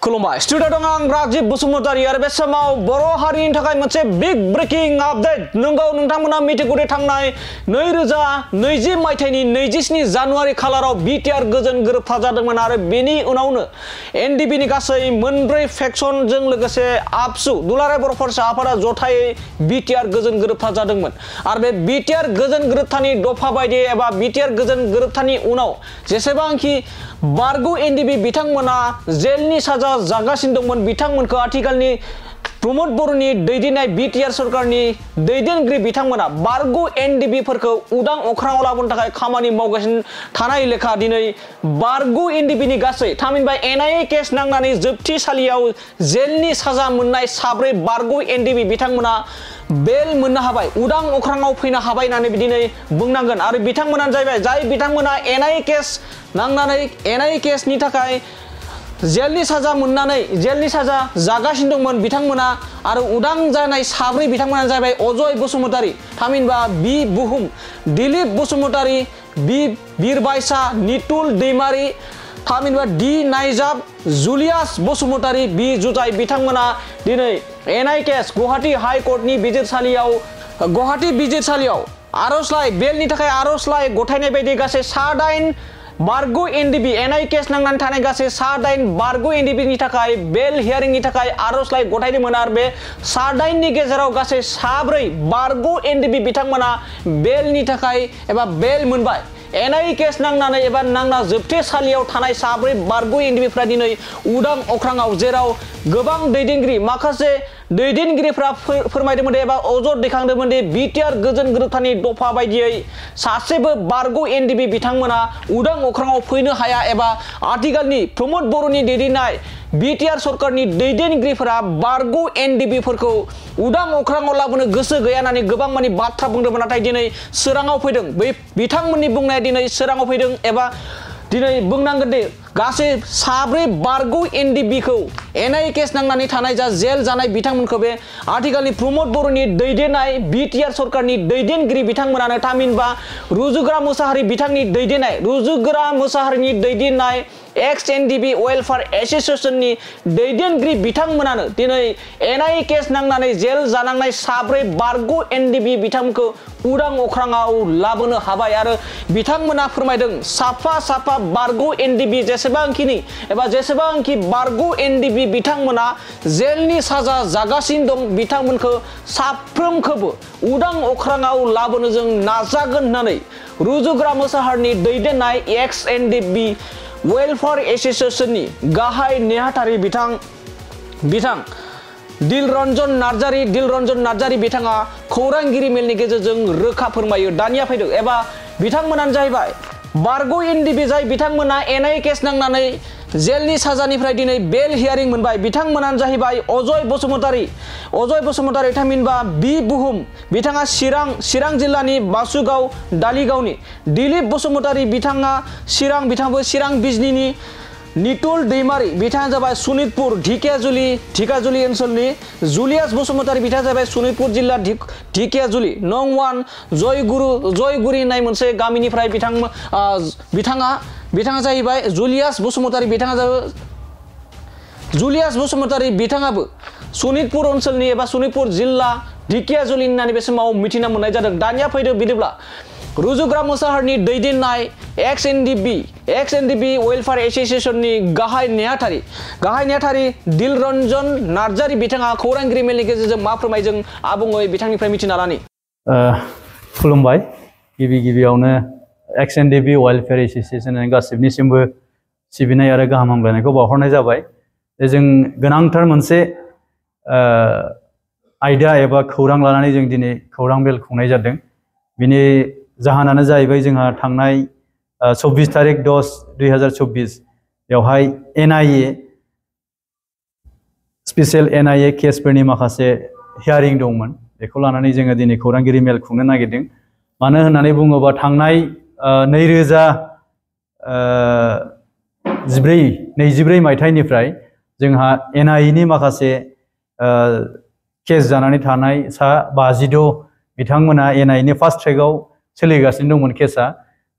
खुलुमबाय स्टुडिअ दं आं राजिब बसुमतारी आरो बे समाव बर' हारिनि थाखाय मोनसे बिग ब्रेकिं आपडेट नंगौ नोंथांमोना मिथिगौदि थांनाय 2020 मायथाइनि 27 जानुवारि खालाराव बिटिआर गोजोन गोरोबथा जादोंमोन आरो बेनि उनावनो एनडिपिनि गासै मोनब्रै फेक्सनजों लोगोसे आबसु दुलाराय बर' फरायसा आफादा जथायै बिटिआर गोजोन गोरोबथा जादोंमोन आरो बे बिटिआर गोजोन गोरोबथानि दफा बायदियै एबा बिटिआर गोजोन गोरोबथानि उनाव जेसेबांखि बारगु एनडिपि बिथांमोना जेलनि साजा जागासिनो दंमोन बिथांमोनखौ आथिखालनि प्रमोद बर'नि दैदेननाय बिटिआर सरकारनि दैदेनगिरि बिथांमोना बारगु एनडिपिफोरखौ उदां अख्राङाव लाबोनो थाखाय खामानि मावगासिनो थानाय लेखा दिनै बारगु एनडिपिनि गासै थामहिनबा एनआइए केस नांनानै जोबथिसालियाव जेलनि साजा मोननाय साब्रै बारगु एनडिपि बिथांमोना बेल मोननो हाबाय उदां अख्राङाव फैनो हाबाय होननानै दिनै बुंनांगोन आरो बिथांमोनानो जाहैबाय जाय बिथांमोना एनआइए केस नांनानै एनआइए केसनि थाखाय जेलनि साजा मोननानै जेलनि साजा जागासिनो दंमोन बिथांमोना आरो उदां जानाय साब्रै बिथांमोनानो जाहैबाय अजय बसुमतारी थामहिनबा बि बुहुम दिलीप बसुमतारी बि बिरबायसा नितुल दैमारी थामहिनबा डि नायजाब जुलियास बसुमतारी बि जुजाय बिथांमोना दिनै एनआइए केस गुवाहाटी हाइकर्टनि बिजिरसालियाव आर'जलाइ बेलनि थाखाय आर'जलाइ गथायनाय बायदि गासै 9 बारगु एनडिपि एनआइए केस नांनानै थानाय गासै 9 बारगु एनडिपिनि थाखाय बेल हियारिंनि थाखाय आर'जलाइ गथायदोंमोन आरो बे 9 नि गेजेराव गासै 4 बारगु एनडिपि बिथांमोना बेलनि थाखाय एबा बेल मोनबाय एनआइए केस नांनानै एबा नांना जोबथेसालियाव थानाय 4 बारगु एनडिपिफ्रा दिनै उदां अख्राङाव जेराव गोबां दैदेनगिरि माखासे दैदेनगिरिफ्रा फोरमायदोंमोन एबा अजद दैखांदोंमोन दि बिटिआर गोजोन गोरोबथानि दफा बायदियै सासेबो बारगु एनडिपि बिथांमोना उदां अख्राङाव फैनो हाया एबा आथिखालनि प्रमोद बर'नि दैदेननाय बिटिआर सरकारनि दैदेनगिरिफोरा बारगु एनडिपिफोरखौ उदां अख्राङाव लाबोनो गोसो गैया होननानै गोबां मानि बाथ्रा बुंदोंमोन नाथाय दिनै सोराङाव फैदों बै बिथांमोननि बुंनाया दिनै सोराङाव फैदों एबा दिनै बुंनांगोन दि गासै 4 बारगु एनडिपिखौ एनआइए केस नांनानै थानाय जा जेल जानाय बिथांमोनखौ बे आथिखालनि प्रमोद बर'नि दैदेननाय बिटिआर सरकारनि दैदेनगिरि बिथांमोनानो थामहिनबा रुजुग्रा मोसाहारि बिथांनि दैदेननाय रुजुग्रा मोसाहारिनि दैदेननाय एक्स एनडिपि वेलफेयार एसोसिएशननि दैदेनगिरि बिथांमोनानो दिनै एनआइए केस नांनानै जेल जानांनाय 4 बारगु एनडिपि बिथांमोनखौ उदां अख्राङाव लाबोनो हाबाय आरो बिथांमोना फोरमायदों साफा बारगु एनडिपि जेसेबांखि बारगु एनडिपि बिथांमोना जेलनि साजा जागासिनो दं बिथांमोनखौ साफ्रोमखौबो उदां अख्राङाव लाबोनो जों नाजागोन होननानै रुजुग्रा मोसाहारिनि दैदेननाय एक्स एनडिपि वेलफेयार एसोसिएशननि गाहाय नेहाथारि बिथां दिलरन्जन नार्जारी बिथाङा खौरांगिरि मेलनि गेजेरजों रोखा फोरमायो दानिया फैदों एबा बिथांमोनानो जाहैबाय बारगु एनडिपि जाय बिथांमोना एनआइए केस नांनानै जेलनि साजानिफ्राय दिनै बेल हियारिं मोनबाय बिथांमोनानो जाहैबाय अजय बसुमतारी थामहिनबा बि बुहुम बिथाङा चिरां जिल्लानि बासुगाव दालिगावनि दिलीप बसुमतारी बिथाङा बिथाङाबो चिरां बिजनीनि नितुल दैमारी बिथाङा जाबाय सनितपुर ढेकियाजुलि ओनसोलनि जुलियास बसुमतारी बिथाङा जाबाय सनितपुर जिल्ला ढेकियाजुलि नं 1 जयगुरि होननाय मोनसे गामिनिफ्राय बिथाङा जाहैबाय जुलियास बसुमतारी बिथाङाबो सनितपुर ओनसोलनि एबा सनितपुर जिल्ला ढेकियाजुलि होननानै बे समाव मिथिना मोननाय जादों दानिया फैदो बिदिब्ला रुजुग्रा मोसाहारिनि दैदेननाय एक्स एनडिपि वेलफेयार एसोसिएशननि गाहाय नेहाथारि दिलरन्जन नार्जारी बिथाङा खौरांगिरि मेलनि गेजेरजों मा फोरमायजों आबुङै बिथांनिफ्राय मिथिना लानि खुलुमबाय गिबियावनो एक्स एनडिपि वेलफेयार एसोसिएशननि गासिबनिसिमबो सिबिनाय आरो गाहाम हामलायनायखौ बावहरनाय जाबाय जों गोनांथार मोनसे आयदा एबा खौरां लानानै जों दिनै खौरां मेल खुंनाय जादों बिनि जाहोनानो जाहैबाय जोंहा थांनाय 24 तारिख 10/2024 बेवहाय एनआइए स्पेशल एनआइए केसफोरनि माखासे हियारिं दंमोन बेखौ लानानै जोङो दिनै खौरांगिरि मेल खुंनो नागिरदों मानो होननानै बुङोबा थांनाय 2024 मायथाइनिफ्राय जोंहा एनआइए नि माखासे केस जानानै थानाय सा 56 बिथांमोना एनआइए नि फार्स्ट ट्रेकआव सोलिगासिनो दंमोन केसा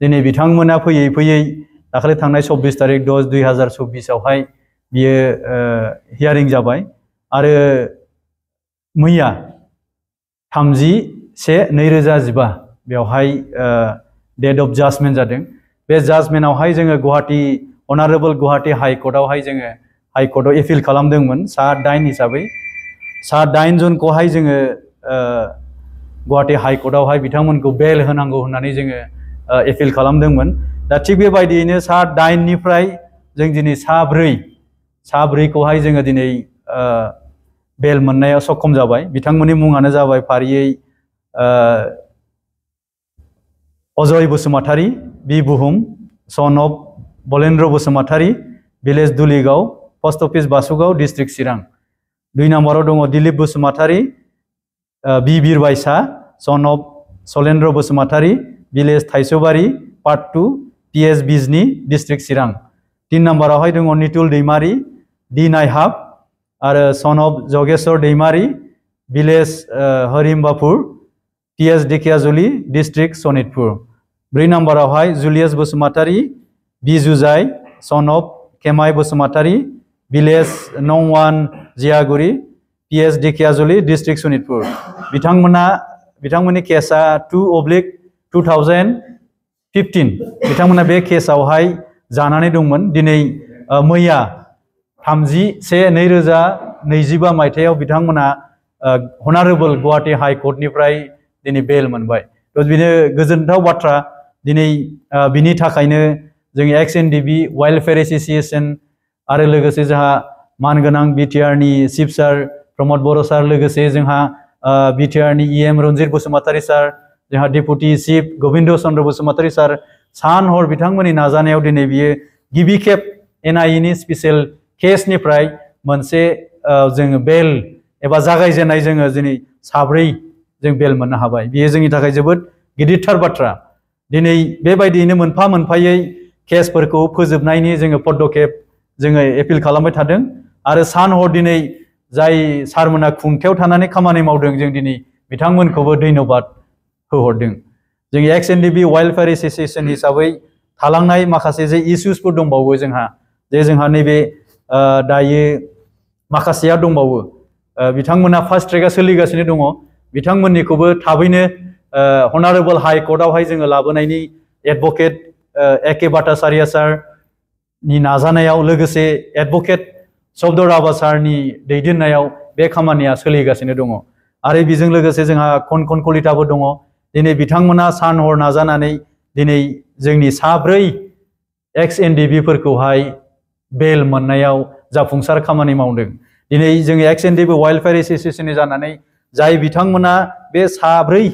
दिनै बिथांमोना फैयै दाखालि थांनाय 24 तारिख 10/2024 आवहाय बियो हियारिं जाबाय आरो मैया 30/1/2015 बेवहाय डेट अफ जाजमेन्ट जादों। बे जाजमेन्टआवहाय जोङो गुवाहाटी अनारेबल गुवाहाटी हाइ कर्टआवहाय जोङो हाइ कर्टआव एपिल खालामदोंमोन सा 8 हिसाबै। सा 8 जनखौहाय जोङो गुवाहाटी हाइ कर्टआवहाय बिथांमोनखौ बेल होनांगौ होननानै जोङो एपिल खालामदोंमोन। दा थिग बेबायदियैनो सा 8 निफ्राय जों दिनै सा 4खौहाय जोङो दिनै बेल मोननायाव सक्षम जाबाय। बिथांमोननि मुङानो जाबाय फारियै अजय बसुमतारी, बि बुहुम, son of Balendra Basumatary, village Duligaon, post office Basugaon, district Chirang. 2 नम्बराव दङ दिलीप बसुमतारी, बि बिरबायसा, son of Salendra Basumatary, village Thaisoubari, part 2, PS Bijni, district Chirang. 3 नम्बरावहाय दङ नितुल दैमारी, डि नायहाब आरो son of Jageswar Daimary, village Harimbapur, PS Dhekiajuli, district Sonitpur. 4 नम्बरावहाय जुलियास बसुमतारी, बि जुजाइ, son of Kemai Basumatary, village नंवान जियागुरि, PS ढेकियाजुलि, डिस्ट्रिक्ट सनितपुर। बिथांमोननि केसा 2/2015 बिथांमोना बे केसावहाय जानानै दंमोन। दिनै मैया 30/1/2025 मायथाइयाव बिथांमोना अनारेबल गुवाहाटी हाइ कर्टनिफ्राय दिनै बेल मोनबाय। तो बेनो गोजोनथाव बाथ्रा। दिनै बिनि थाखायनो जों XNDB वेलफेयार एसोसिएशन आरो लोगोसे जोंहा मानगोनां BTRनि चिफ सार प्रमद बर' सार, लोगोसे जोंहा BTRनि EM रन्जित बसुमतारी सार, जोंहा डेपुटि चिफ गोविंद चन्द्र बसुमतारी सार, सान हर बिथांमोननि नाजानायाव दिनै बियो गिबि खेब NIA स्पेशल केसनिफ्राय मोनसे जोङो बेल एबा जागायजेननाय जोङो दिनै 4 जों बेल मोननो हाबाय। बेयो जोंनि थाखाय जोबोद गिदिरथार बाथ्रा। दिनै बेबायदियैनो मोनफा मोनफायै केसफोरखौ फोजोबनायनि जोङो पदखेब जोङो एपिल खालामबाय थादों आरो सान हर दिनै जाय सारमोना खुंथायाव थानानै खामानि मावदों जों दिनै बिथांमोनखौबो धन्यबाद होहरदों। जों XNDB वेलफेयार एसोसिएशन हिसाबै थालांनाय माखासे जे इस्युसफोर दंबावो जोंहा नैबे दायो माखासेया दंबावो। बिथांमोना फास्ट ट्रेकआ सोलिगासिनो दङ। बिथांमोननिखौबो थाबैनो अनारेबल हाइ कर्टआवहाय जोङो लाबोनायनि एडभकेट AK भट्टाचार्य सारनि नाजानायाव लोगोसे एडभकेट शब्द राभा सारनि दैदेननायाव बे खामानिया सोलिगासिनो दङ आरो बेजों लोगोसे जोंहा खनखन कलिताबो दङ। दिनै बिथांमोना सान हर नाजानानै दिनै जोंनि 4 XNDB फोरखौहाय बेल मोननायाव जाफुंसार खामानि मावदों। दिनै जोङो XNDB वेलफेयार एसोसिएशननि जानानै जाय बिथांमोना बे 4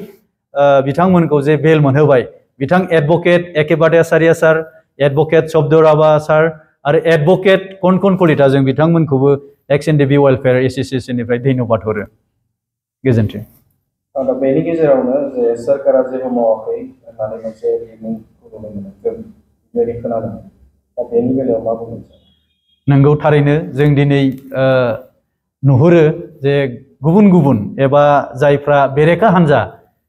बिथांमोनखौ जे बेल मोनहोबाय, बिथां एडभकेट AK भट्टाचार्य सार, एडभकेट शब्द राभा सार आरो एडभकेट खनखन कलिता, जों बिथांमोनखौबो XNDB वेलफेयार एसोसिएशननिफ्राय धन्यबाद हरो। गोजोन्थों। दा बेनि गेजेरावनो जे सरकारा जेबो मावाखै होननानै मोनसे बिबुंथिखौ नुनो मोनो, जों बेबायदि खोनादों। दा बेनि बेलायाव मा बुंगोन? नंगौ, थारैनो जों दिनै नुहुरो जे गुबुन गुबुन एबा जायफ्रा बेरेखा हान्जा,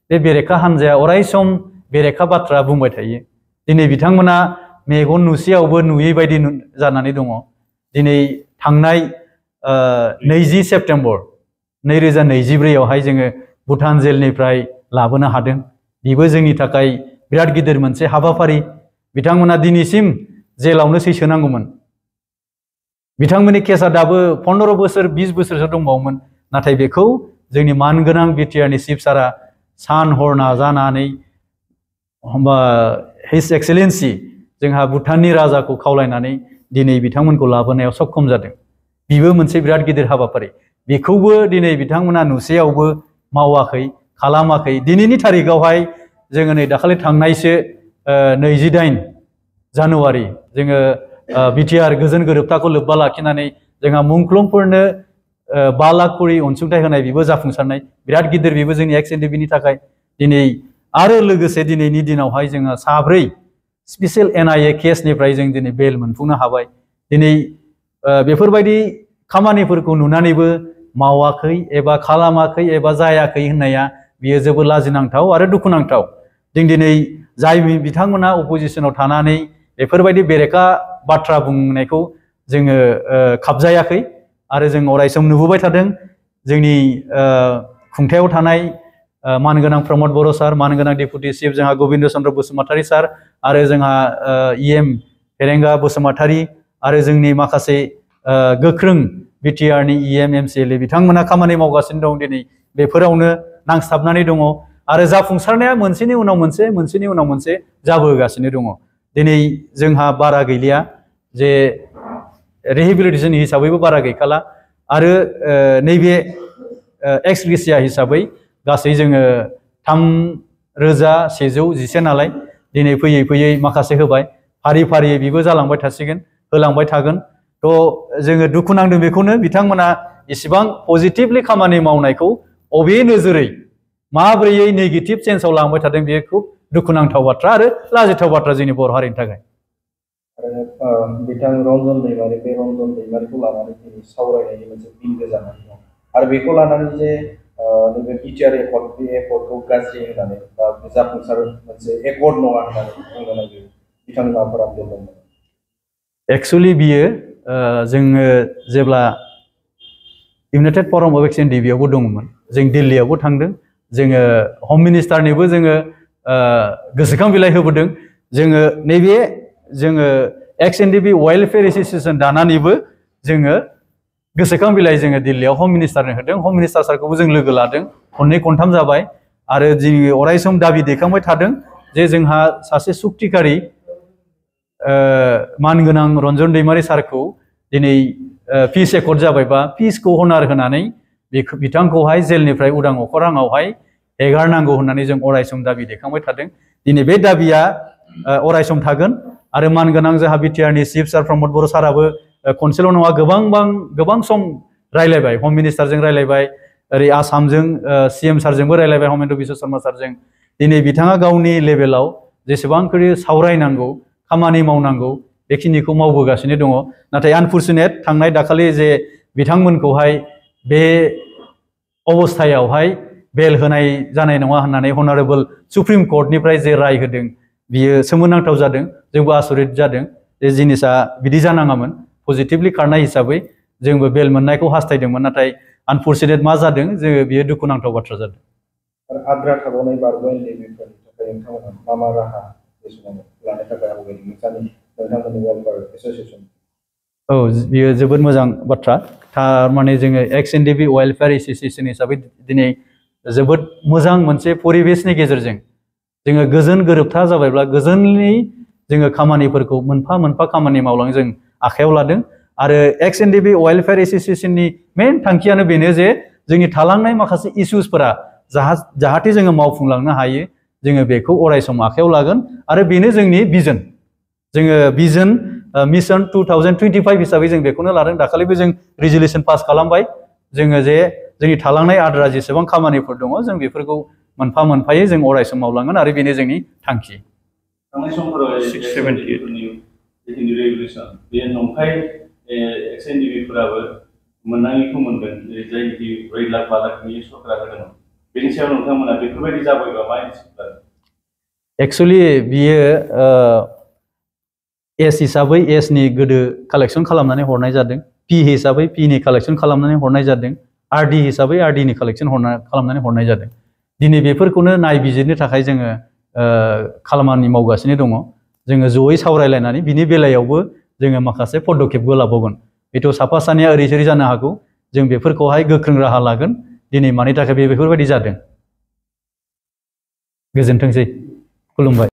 बे बेरेखा हान्जाया अराय सम बेरेखा बाथ्रा बुंबाय थायो। दिनै बिथांमोना मेगन नुसेयावबो नुयै बायदि जानानै दङ। दिनै थांनाय 20 सेप्तेम्बर 2024 जोङो भुटान जेलनिफ्राय लाबोनो हादों। बेबो जोंनि थाखाय बिराद गिदिर मोनसे हाबाफारि। बिथांमोना दिनैसिम जेलावनो सैसोनांगौमोन। बिथांमोननि केसा दाबो 15 बोसोर 20 बोसोरसो दंबावोमोन, नाथाय बेखौ जोंनि मानगोनां BTRनि चिफ सारा सान हर नाजानानै हिज एक्सेलेन्सि जोंहा भुटाननि राजाखौ खावलायनानै दिनै बिथांमोनखौ लाबोनायाव सक्षम जादों। बेबो मोनसे बिराद गिदिर हाबाफारि। बेखौबो दिनै बिथांमोना नुसेयावबो मावाखै, खालामाखै। दिनैनि थारिखआवहाय जोङो नै दाखालि थांनायसो 28 जानुवारि जोङो BTR गोजोन गोरोबथाखौ लोब्बा लाखिनानै जोंहा मुंख्लंफोरनो 5 लाख करि अनसुंथाइ होनाय, बेबो जाफुंसारनाय बिराद गिदिर। बेबो जोंनि XNDBनि थाखाय दिनै आरो लोगोसे दिनैनि दिनावहाय जोङो 4 स्पेशल NIA केसनिफ्राय जों दिनै बेल मोनफुंनो हाबाय। दिनै बेफोरबायदि खामानिफोरखौ नुनानैबो मावाखै एबा खालामाखै एबा जायाखै होननाया बियो जोबोद लाजिनांथाव आरो दुखुनांथाव। जों दिनै जाय बिथांमोना अपोजिशनाव थानानै बेफोरबायदि बेरेखा बाथ्रा बुंनायखौ जोङो खाबजायाखै आरो जों अरायसम नुबोबाय थादों जोंनि खुंथायाव थानाय मानगोनां प्रमद बर' सार, मानगोनां डेपुटि चिफ जोंहा गबिन्द चन्द्र बसुमतारी सार आरो जोंहा EM फेरेंगा बसुमतारी आरो जोंनि माखासे गोख्रों बिटिआरनि EM MCLA बिथांमोना खामानि मावगासिनो दं दिनै बेफोरावनो नांस्थाबनानै दङ आरो जाफुंसारनाया मोनसेनि उनाव मोनसे जाबोगासिनो दङ। दिनै जोंहा बारा गैलिया जे रिहेबिलिटेसन हिसाबैबो बारा गैखाला आरो नैबे एक्स ग्रेसिया हिसाबै गासै जोङो 3,119 नालाय दिनै फैयै फैयै माखासे होबाय फारि फारियै बेबो जालांबाय थासिगोन होलांबाय थागोन। थ' जोङो दुखु नांदों बेखौनो बिथांमोना इसिबां पजिटिभलि खामानि मावनायखौ अबे नोजोरै माब्रैयै नेगेटिभ चेन्जआव लांबाय थादों बेयो खुब दुखुनांथाव बाथ्रा आरो लाजिथाव बाथ्रा जोंनि बर' हारिनि थाखाय। बिथां रन्जन दैमारि बे रन्जन दैमारिखौ लानानै दिनै सावरायनायनि मोनसे बिन्दो जानानै दं आरो बेखौ लानानै जे नैबे बिटिआर एकर्ड बे एकर्डखौ गाज्रि होननानै बा जाफुंसार मोनसे एकर्ड नङा होननानै बुंनो नागिरो बिथांनि माबाफोरा दंमोन। एक्सुवेलि बियो जोङो जेब्ला united forum of ex N D बियावबो दङमोन जों दिल्लीयावबो थांदों जोङो हम मिनिस्टारनिबो जोङो गोसोखां बिलाइ होबोदों जोङो नैबे जोङो एक्स एन डि बि वेलफेयार एसोसिएशन दानानैबो जोङो गोसोखां बिलाइ जोङो दिल्लीयाव हम मिनिस्टारनो होदों। हम मिनिस्टार सारखौबो जों लोगो लादों खननै खनथाम जाबाय आरो जोङो अरायसम दाबि दैखांबाय थादों जे जोंहा सासे सुक्तिकारि मानगोनां रन्जन दैमारि सारखौ दिनै पिस एकर्ड जाबायबा पिसखौ हनार होनानै बिथांखौहाय जेलनिफ्राय उदां अखराङावहाय हेगारनांगौ होननानै जों अरायसम दाबि दैखांबाय थादों। दिनै बे दाबिया अरायसम थागोन आरो मानगोनां जोंहा बिटिआरनि चिफ सार प्रमद बर' साराबो खनसेल' नङा गोबां सम रायलायबाय हम मिनिस्टारजों रायलायबाय ओरै आसामजों CM सारजोंबो रायलायबाय हेमेन्त बिश्व शर्मा सारजों। दिनै बिथाङा गावनि लेभेलाव जेसेबांखि सावरायनांगौ खामानि मावनांगौ बेखिनिखौ मावबोगासिनो दङ। नाथाय आनफर्चुनेट थांनाय दाखालि जे बिथांमोनखौहाय बे अबस्थायावहाय बेल होनाय जानाय नङा होननानै हनारेबल सुप्रिम कर्टनिफ्राय जे राय होदों बियो सोमोनांथाव जादों जोंबो आसरित जादों जे जिनिसा बिदि जानाङामोन पजिटिभलि खारनाय हिसाबै जोंबो बेल मोननायखौ हास्थायदोंमोन नाथाय आनफर्चुनेट मा जादों जोङो बियो दुखुनांथाव बाथ्रा जादों। आद्रा थाबावनाय बारग' एनडिबिफोरनि थाखाय नोंथांमोना मा राहा बे समाव लानो थाखाय आवगायदों नोंथांमोननि वेलफेयार एसोसिएसन? औ बियो जोबोद मोजां बाथ्रा थारमाने जोङो एक्स एनडिबि वेलफेयार एसोसिएसन हिसाबै दिनै जोबोद मोजां मोनसे परिबेसनि गेजेरजों जोङो गोजोन गोरोबथा जाबायब्ला गोजोननि जोङो खामानिफोरखौ मोनफा मोनफा खामानि मावलां जों आखायाव लादों आरो एक्स एनडिबि वेलफेयार एसोसिएसननि मेन थांखियानो बेनो जे जोंनि थालांनाय माखासे इस्युसफोरा जाहाथे जोङो मावफुंलांनो हायो जोङो बेखौ अरायसम आखायाव लागोन आरो बेनो जोंनि भिजन। जोङो भिजन मिशन 2025 हिसाबै जों बेखौनो लादों। दाखालिबो जों रिजोलिउसन पास खालामबाय जोङो जे जोंनि थालांनाय आद्रा जेसेबां खामानिफोर दङ जों बेफोरखौ मोनफा मोनफायै जों अरायसम मावलांगोन आरो बेनो जोंनि थांखि। थांनाय समफोराव 678 नि रेगुलेसन बे नंखाय एक्सएनडिबिफोराबो मोननाङिखौ मोनदों जायखि 2 लाख 5 लाखनि सरकारा होदोंमोन बेनि सायाव नोंथांमोना बेफोरबायदि जाबायबा मा एन्सार? एक्सुवेलि बियो एस हिसाबै एसनि गोदो कालेक्सन खालामनानै हरनाय जादों, पि हिसाबै पिनि कालेक्सन खालामनानै हरनाय जादों, आरडि हिसाबै आरडिनि कालेक्सन खालामनानै हरनाय जादों। दिनै बेफोरखौनो नायबिजिरनो थाखाय जोङो खामानि मावगासिनो दङ। जोङो जयै सावरायलायनानै बिनि बेलायावबो जोङो माखासे पदक्षेपबो लाबावगोन। बेथ' साफा सानैया ओरै ओरै जानो हागौ जों बेफोरखौहाय गोख्रों राहा लागोन दिनै मानि थाखाय बेफोरबायदि जादों। गोजोनथोंसै, खुलुमबाय।